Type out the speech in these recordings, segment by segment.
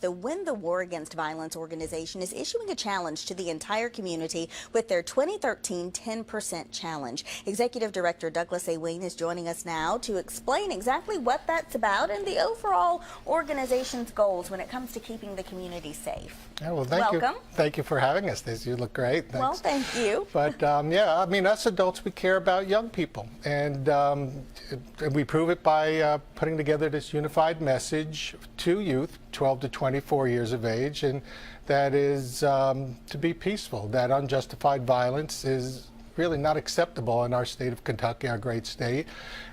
The Win the War Against Violence organization is issuing a challenge to the entire community with their 2013 10% challenge. Executive Director Douglas A. Wain is joining us now to explain exactly what that's about and the overall organization's goals when it comes to keeping the community safe. Yeah, well, thank Welcome. you. Thank you for having us. You look great. Thanks. Well, thank you. But yeah, I mean, us adults, we care about young people, and we prove it by putting together this unified message to youth, 12 to 24 years of age, and that is to be peaceful. That unjustified violence is really not acceptable in our state of Kentucky, our great state.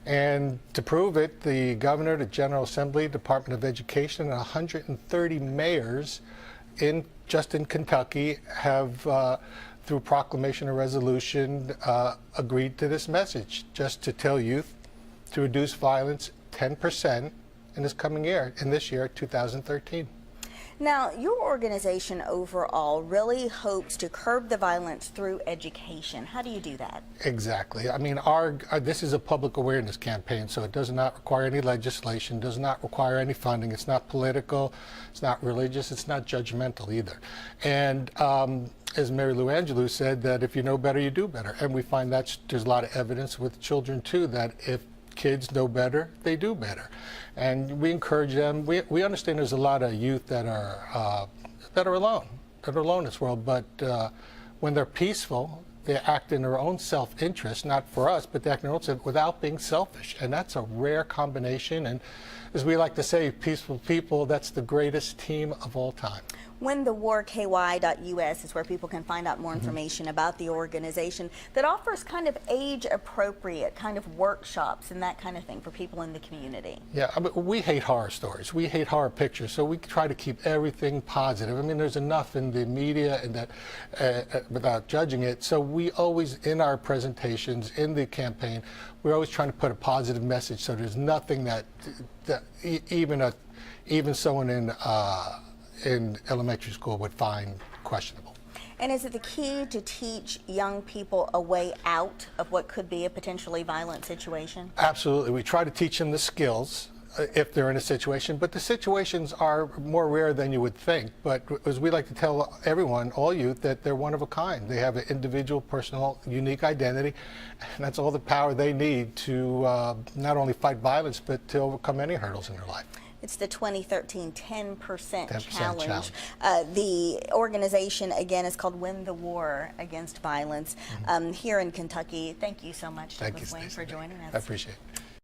And to prove it, the governor, the General Assembly, Department of Education, and 130 mayors just in Kentucky have, through proclamation or resolution, agreed to this message, just to tell youth to reduce violence 10% in this year, 2013. Now, your organization overall really hopes to curb the violence through education. How do you do that? Exactly. I mean, this is a public awareness campaign, so it does not require any legislation, does not require any funding. It's not political, it's not religious, it's not judgmental either. And as Mary Lou Angelou said, that if you know better, you do better. And we find that there's a lot of evidence with children, too, that if kids know better, they do better. And we encourage them. We understand there's a lot of youth that are alone in this world, but when they're peaceful, they act in their own self-interest, not for us, but they act in their own self without being selfish. And that's a rare combination. And as we like to say, peaceful people, that's the greatest team of all time. WKYT.us is where people can find out more information about the organization that offers kind of age-appropriate kind of workshops and that kind of thing for people in the community. Yeah, I mean, we hate horror stories. We hate horror pictures, so we try to keep everything positive. I mean, there's enough in the media and that without judging it. So we always, in our presentations, in the campaign, we're always trying to put a positive message. So there's nothing that even someone in elementary school would find questionable. And is it the key to teach young people a way out of what could be a potentially violent situation? Absolutely. We try to teach them the skills if they're in a situation, but the situations are more rare than you would think. But as we like to tell everyone, all youth, that they're one of a kind. They have an individual, personal, unique identity, and that's all the power they need to not only fight violence, but to overcome any hurdles in their life. It's the 2013 10% challenge. challenge. The organization, again, is called Win the War Against Violence here in Kentucky. Thank you so much, Douglas Wain, for joining us. I appreciate it.